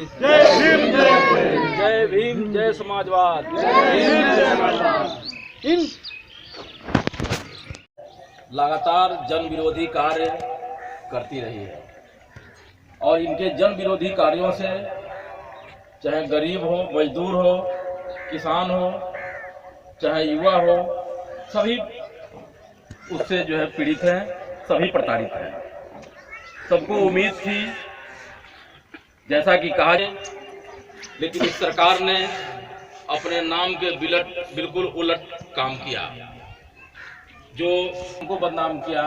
जय भीम, जय समाजवाद। लगातार जन विरोधी कार्य करती रही है और इनके जन विरोधी कार्यों से चाहे गरीब हो, मजदूर हो, किसान हो, चाहे युवा हो, सभी उससे जो है पीड़ित हैं, सभी प्रताड़ित हैं। सबको उम्मीद थी जैसा कि कहा जाए, लेकिन इस सरकार ने अपने नाम के बिल्कुल उलट काम किया, जो उनको बदनाम किया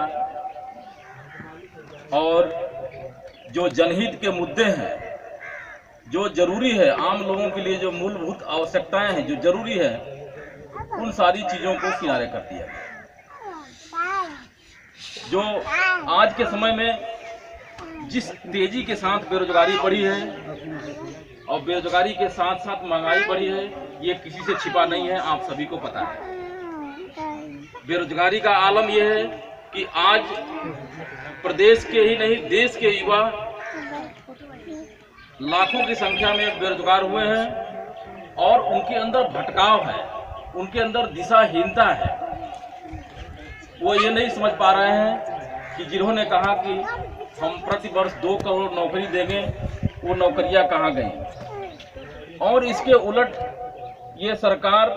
और जो जनहित के मुद्दे हैं, जो जरूरी है, आम लोगों के लिए जो मूलभूत आवश्यकताएं हैं, जो जरूरी है, उन सारी चीजों को किनारे कर दिया। जो आज के समय में जिस तेजी के साथ बेरोजगारी बढ़ी है और बेरोजगारी के साथ साथ महंगाई बढ़ी है, ये किसी से छिपा नहीं है, आप सभी को पता है। बेरोजगारी का आलम यह है कि आज प्रदेश के ही नहीं, देश के युवा लाखों की संख्या में बेरोजगार हुए हैं और उनके अंदर भटकाव है, उनके अंदर दिशाहीनता है। वो ये नहीं समझ पा रहे हैं कि जिन्होंने कहा कि हम प्रति वर्ष 2 करोड़ नौकरी देंगे, वो नौकरियां कहाँ गई। और इसके उलट ये सरकार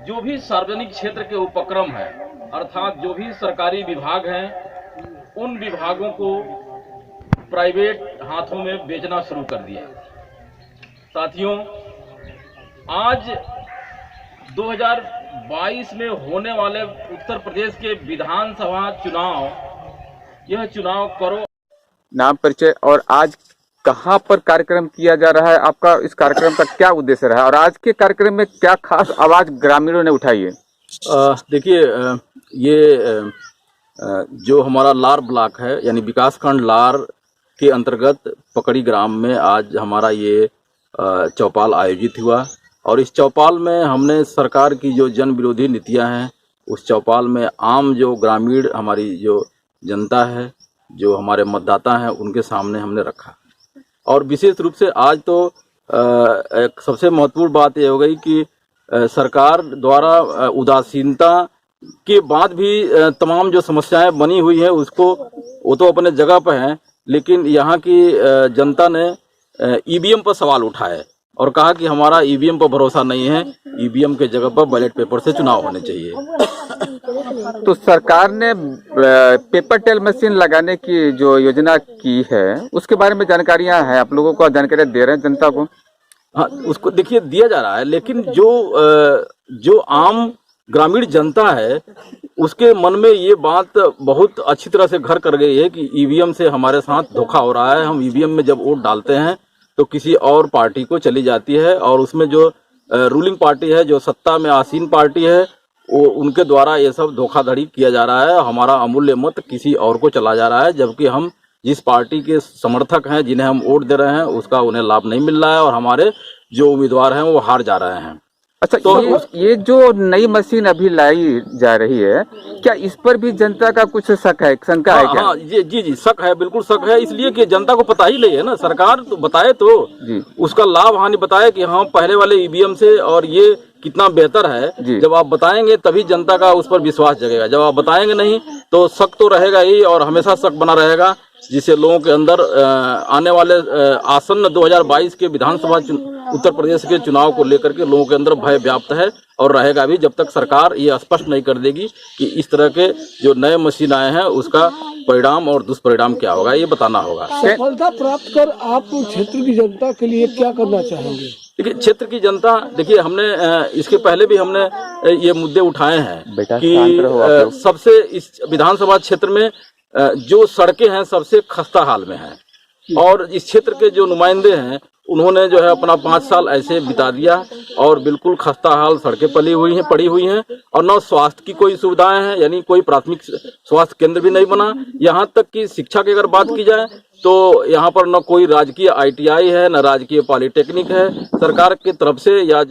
जो भी सार्वजनिक क्षेत्र के उपक्रम है, अर्थात जो भी सरकारी विभाग हैं, उन विभागों को प्राइवेट हाथों में बेचना शुरू कर दिया। साथियों, आज 2022 में होने वाले उत्तर प्रदेश के विधानसभा चुनाव, यह चुनाव करो। नाम, परिचय और आज कहाँ पर कार्यक्रम किया जा रहा है, आपका इस कार्यक्रम का क्या उद्देश्य रहा और आज के कार्यक्रम में क्या खास आवाज ग्रामीणों ने उठाई है? देखिए, ये जो हमारा लार ब्लॉक है, यानी विकासखंड लार के अंतर्गत पकड़ी ग्राम में आज हमारा ये चौपाल आयोजित हुआ और इस चौपाल में हमने सरकार की जो जन विरोधी नीतियां हैं, उस चौपाल में आम जो ग्रामीण हमारी जो जनता है, जो हमारे मतदाता हैं, उनके सामने हमने रखा। और विशेष रूप से आज तो एक सबसे महत्वपूर्ण बात ये हो गई कि सरकार द्वारा उदासीनता के बाद भी तमाम जो समस्याएं बनी हुई हैं, उसको वो तो अपने जगह पर हैं, लेकिन यहाँ की जनता ने ईवीएम पर सवाल उठाए और कहा कि हमारा ईवीएम पर भरोसा नहीं है, ईवीएम के जगह पर बैलेट पेपर से चुनाव होने चाहिए। तो सरकार ने पेपर टेल मशीन लगाने की जो योजना की है, उसके बारे में जानकारियां हैं, आप लोगों को जानकारी दे रहे हैं जनता को? हाँ, उसको देखिए दिया जा रहा है, लेकिन जो आम ग्रामीण जनता है, उसके मन में ये बात बहुत अच्छी तरह से घर कर गई है कि ईवीएम से हमारे साथ धोखा हो रहा है। हम ईवीएम में जब वोट डालते हैं तो किसी और पार्टी को चली जाती है और उसमें जो रूलिंग पार्टी है, जो सत्ता में आसीन पार्टी है, वो उनके द्वारा ये सब धोखाधड़ी किया जा रहा है। हमारा अमूल्य मत किसी और को चला जा रहा है, जबकि हम जिस पार्टी के समर्थक हैं, जिन्हें हम वोट दे रहे हैं, उसका उन्हें लाभ नहीं मिल रहा है और हमारे जो उम्मीदवार हैं वो हार जा रहे हैं। अच्छा, तो ये जो नई मशीन अभी लाई जा रही है, क्या इस पर भी जनता का कुछ शक है, शंका है क्या? हाँ, जी, शक है, बिल्कुल शक है। इसलिए कि जनता को पता ही नहीं है ना, सरकार तो बताए तो उसका लाभ हानि बताए कि हाँ पहले वाले ईवीएम से और ये कितना बेहतर है। जब आप बताएंगे तभी जनता का उस पर विश्वास जगेगा, जब आप बताएंगे नहीं तो शक तो रहेगा ही और हमेशा शक बना रहेगा, जिससे लोगों के अंदर आने वाले आसन्न 2022 के विधानसभा उत्तर प्रदेश के चुनाव को लेकर के लोगों के अंदर भय व्याप्त है और रहेगा भी, जब तक सरकार ये स्पष्ट नहीं कर देगी कि इस तरह के जो नए मशीन आए हैं उसका परिणाम और दुष्परिणाम क्या होगा, ये बताना होगा। सफलता प्राप्त कर आप क्षेत्र की जनता के लिए क्या करना चाहेंगे? देखिए, क्षेत्र की जनता, देखिए हमने इसके पहले भी हमने ये मुद्दे उठाए हैं कि सबसे इस विधानसभा क्षेत्र में जो सड़कें हैं सबसे खस्ता हाल में हैं और इस क्षेत्र के जो नुमाइंदे हैं उन्होंने जो है अपना 5 साल ऐसे बिता दिया और बिल्कुल खस्ता हाल सड़कें पड़ी हुई हैं और न स्वास्थ्य की कोई सुविधाएं हैं, यानी कोई प्राथमिक स्वास्थ्य केंद्र भी नहीं बना। यहाँ तक कि शिक्षा की अगर बात की जाए तो यहाँ पर न कोई राजकीय ITI है, न राजकीय पॉलिटेक्निक है सरकार की तरफ से, या